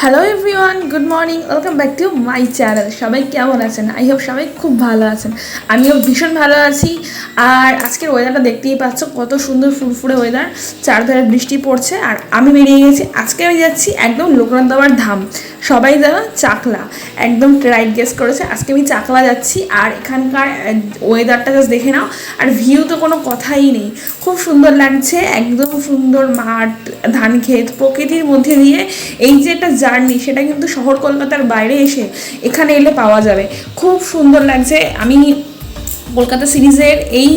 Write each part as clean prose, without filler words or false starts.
Hello everyone, good morning, welcome back to my channel. সবাই কেমন আছেন? আই হোপ সবাই খুব ভালো আছেন। আমিও ভীষণ ভালো আছি। আর আজকের ওয়েদারটা দেখতেই পাচ্ছ, কত সুন্দর ফুরফুরে ওয়েদার, চারধারে বৃষ্টি পড়ছে। আর আমি বেরিয়ে গেছি, আজকে আমি যাচ্ছি একদম লোকনাথ বাবার ধাম, সবাই যাওয়া চাকলা। একদম রাইট গেস করেছে, আজকে আমি চাকলা যাচ্ছি। আর এখানকার ওয়েদারটা জাস্ট দেখে নাও, আর ভিউ তো কোনো কথাই নেই, খুব সুন্দর লাগছে। একদম সুন্দর মাঠ, ধান ক্ষেত, প্রকৃতির মধ্যে দিয়ে এই যে একটা জার্নি, সেটা কিন্তু শহর কলকাতার বাইরে এসে এখানে এলে পাওয়া যাবে। খুব সুন্দর লাগছে। আমি কলকাতা সিরিজের এই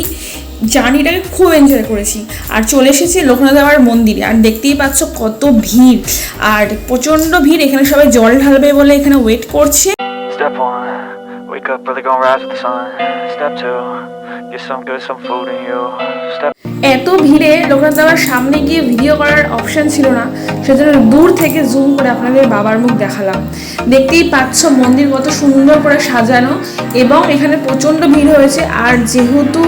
জার্নিটাকে খুব এনজয় করেছি। আর চলে এসেছি লোকনাথ বাবার মন্দিরে, আর দেখতেই পাচ্ছ কত ভিড়, আর প্রচণ্ড ভিড়। এখানে সবাই জল ঢালবে বলে এখানে ওয়েট করছে। Step 1, wake up early, gonna rise with the sun. Step 2, get some food in you. Step এত ভিড়ে লোকনাথ বাবার সামনে গিয়ে ভিডিও করার অপশান ছিল না, সেজন্য দূর থেকে জুম করে আপনাদের বাবার মুখ দেখালাম। দেখতেই পাচ্ছ মন্দির কত সুন্দর করে সাজানো, এবং এখানে প্রচণ্ড ভিড় হয়েছে। আর যেহেতু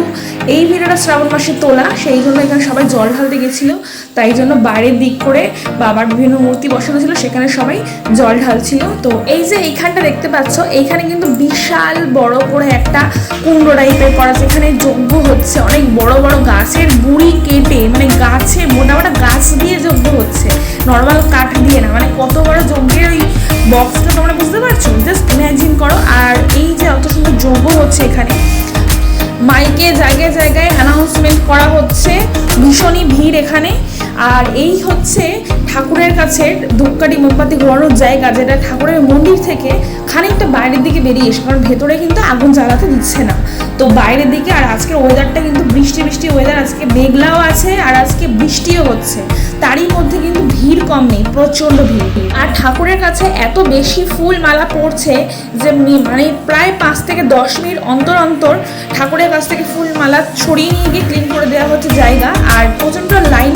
এই ভিডিওটা শ্রাবণ মাসে তোলা, সেই জন্য এখানে সবাই জল ঢালতে গেছিলো, তাই জন্য বাইরের দিক করে বাবার বিভিন্ন মূর্তি বসানো ছিল, সেখানে সবাই জল ঢালছিল। তো এই যে এইখানটা দেখতে পাচ্ছ, এইখানে কিন্তু বিশাল বড় করে একটা কুণ্ড টাইপের করা, সেখানে যজ্ঞ হচ্ছে। অনেক বড় বড় গাছের গুড়ি কেটে, মানে গাছে মোটা মোটা গাছ দিয়ে যজ্ঞ হচ্ছে, নর্মাল কাঠ দিয়ে না। মানে কত বড় যজ্ঞের ওই বক্সটা তোমরা বুঝতে পারছো, জাস্ট ইমাজিন করো। আর এই যে অত সুন্দর যজ্ঞ হচ্ছে, এখানে মাইকে জায়গায় জায়গায় অ্যানাউন্সমেন্ট করা হচ্ছে, ভীষণই ভিড় এখানে। আর এই হচ্ছে ঠাকুরের কাছে ধূপকাঠি মোমবাতি ঘোরানোর জায়গা, যেটা ঠাকুরের মন্দির থেকে খানিকটা বাইরের দিকে বেরিয়ে এসে, কারণ ভেতরে কিন্তু আগুন জ্বালাতে দিচ্ছে না, তো বাইরের দিকে। আর আজকের ওয়েদারটা কিন্তু বৃষ্টি বৃষ্টি ওয়েদার, আজকে মেঘলাও আছে আর আজকে বৃষ্টিও হচ্ছে, তারই মধ্যে কিন্তু ভিড় কম নেই, প্রচণ্ড ভিড়। আর ঠাকুরের কাছে এত বেশি ফুল মালা পড়ছে যে মানে প্রায় 5 থেকে 10 মিনিট অন্তর অন্তর ঠাকুরের কাছ থেকে ফুল মালা ছড়িয়ে নিয়ে গিয়ে ক্লিন করে দেওয়া হচ্ছে জায়গা। আর প্রচণ্ড লাইন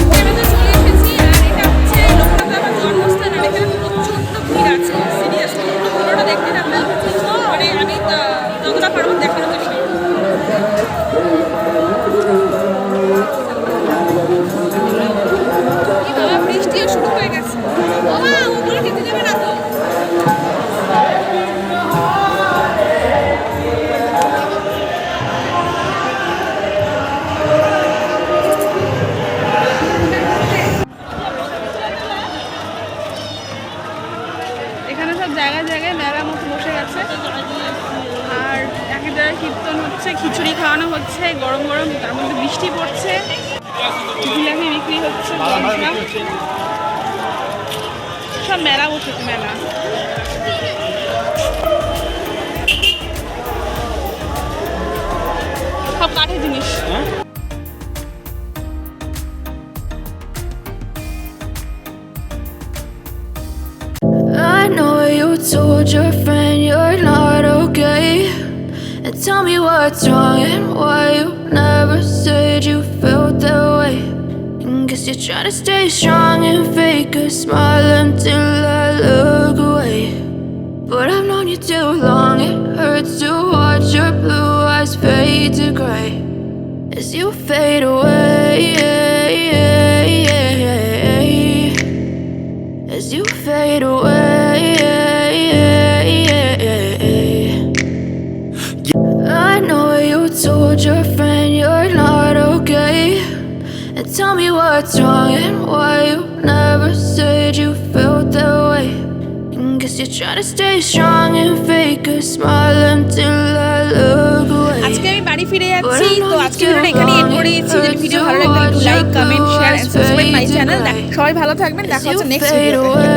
জায়গায় জায়গায় মেলার মতো বসে গেছে। আর এক জায়গায় কীর্তন হচ্ছে, খিচুড়ি খাওয়ানো হচ্ছে গরম গরম, তার মধ্যে বৃষ্টি পড়ছে, জিলাপি বিক্রি হচ্ছে, সব মেলা বসেছে, মেলা। সব কাঠের জিনিস। I know you told your friend you're not okay, and tell me what's wrong and why you never said you felt that way. And guess you're trying to stay strong and fake a smile until I look away. But I've known you too long, it hurts to watch your blue eyes fade to gray as you fade away, as you fade away. I know you told your friend you're not okay, and tell me what's wrong and why you never said you felt that way. And guess you're trying to stay strong and fake a smile until I look away. আজকে আমি বাড়ি ফিরে যাচ্ছি, তো আজকে ভিডিওটা এখানে and করে দিচ্ছি। যদি ভিডিও ভালো লাগলে একটু like, comment, share and subscribe my channel. সবাই ভালো থাকবেন, দেখা হচ্ছে নেক্সট ভিডিওতে।